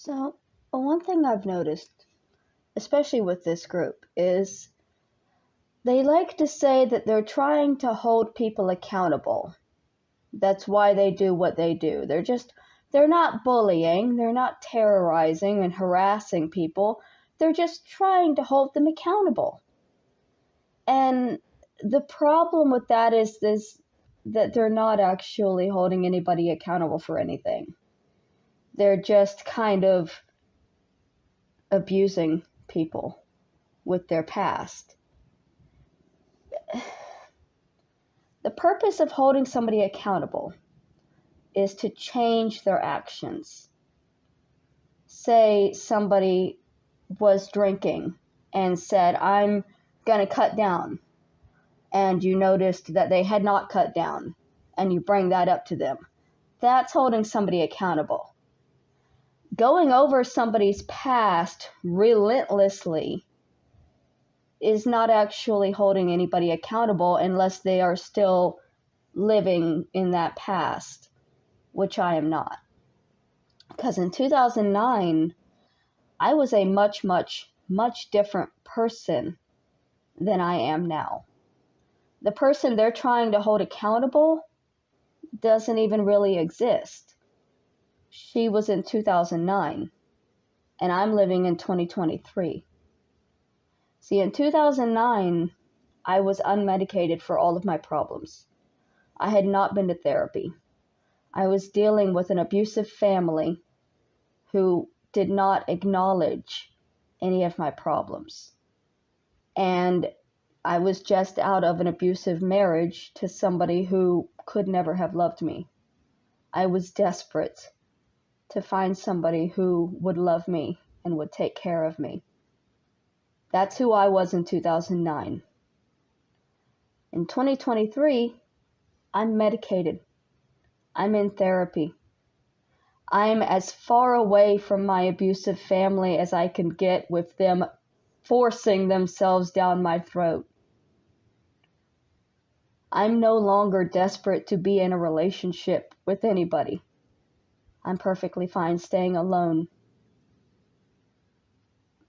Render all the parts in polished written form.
So, one thing I've noticed, especially with this group, is they like to say that they're trying to hold people accountable. That's why they do what they do. They're not bullying, they're not terrorizing and harassing people. They're just trying to hold them accountable. And the problem with that is that they're not actually holding anybody accountable for anything. They're just kind of abusing people with their past. The purpose of holding somebody accountable is to change their actions. Say somebody was drinking and said, I'm going to cut down, and you noticed that they had not cut down, and you bring that up to them. That's holding somebody accountable. Going over somebody's past relentlessly is not actually holding anybody accountable unless they are still living in that past, which I am not. Because in 2009, I was a much, much, much different person than I am now. The person they're trying to hold accountable doesn't even really exist. She was in 2009, and I'm living in 2023. See, in 2009, I was unmedicated for all of my problems. I had not been to therapy. I was dealing with an abusive family who did not acknowledge any of my problems. And I was just out of an abusive marriage to somebody who could never have loved me. I was desperate to find somebody who would love me and would take care of me. That's who I was in 2009. In 2023, I'm medicated. I'm in therapy. I'm as far away from my abusive family as I can get with them forcing themselves down my throat. I'm no longer desperate to be in a relationship with anybody. I'm perfectly fine staying alone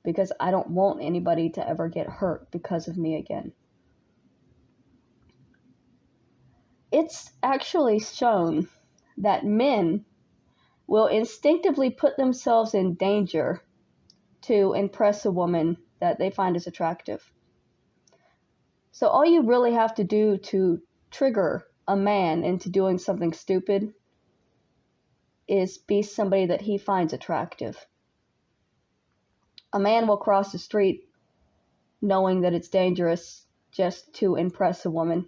because I don't want anybody to ever get hurt because of me again. It's actually shown that men will instinctively put themselves in danger to impress a woman that they find is attractive. So all you really have to do to trigger a man into doing something stupid is be somebody that he finds attractive. A man will cross the street knowing that it's dangerous just to impress a woman,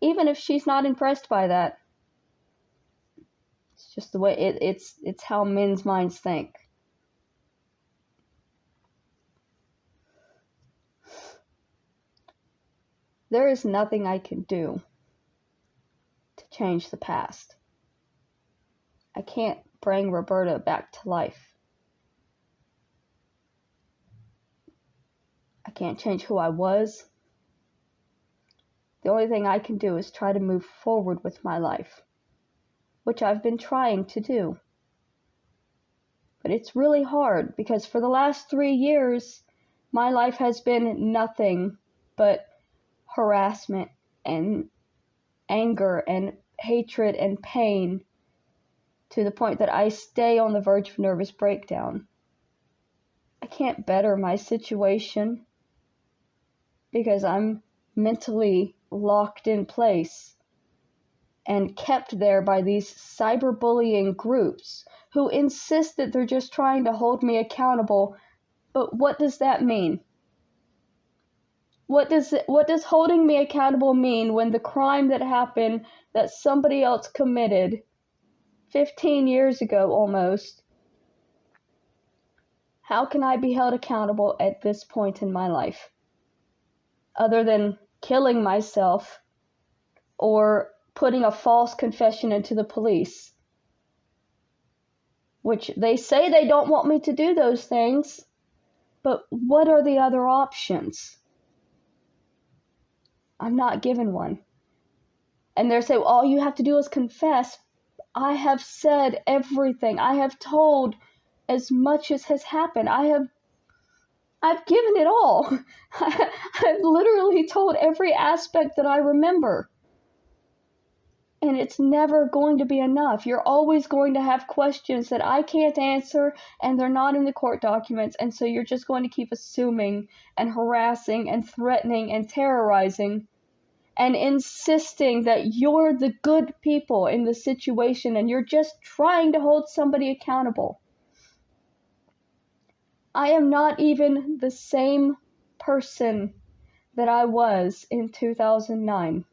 even if she's not impressed by that. It's just the way it's how men's minds think. There is nothing I can do to change the past. I can't bring Roberta back to life. I can't change who I was. The only thing I can do is try to move forward with my life, which I've been trying to do. But it's really hard because for the last 3 years, my life has been nothing but harassment and anger and hatred and pain, to the point that I stay on the verge of nervous breakdown. I can't better my situation because I'm mentally locked in place and kept there by these cyberbullying groups who insist that they're just trying to hold me accountable. But what does that mean? What does holding me accountable mean when the crime that happened that somebody else committed 15 years ago almost, how can I be held accountable at this point in my life? Other than killing myself or putting a false confession into the police, which they say they don't want me to do those things, but what are the other options? I'm not given one. And they're saying, well, all you have to do is confess. I have said everything. I have told as much as has happened. I've given it all. I've literally told every aspect that I remember. And it's never going to be enough. You're always going to have questions that I can't answer, and they're not in the court documents, and so you're just going to keep assuming and harassing and threatening and terrorizing and insisting that you're the good people in the situation and you're just trying to hold somebody accountable. I am not even the same person that I was in 2009.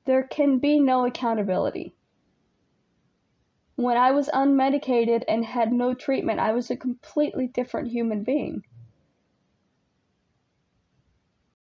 There can be no accountability. When I was unmedicated and had no treatment, I was a completely different human being.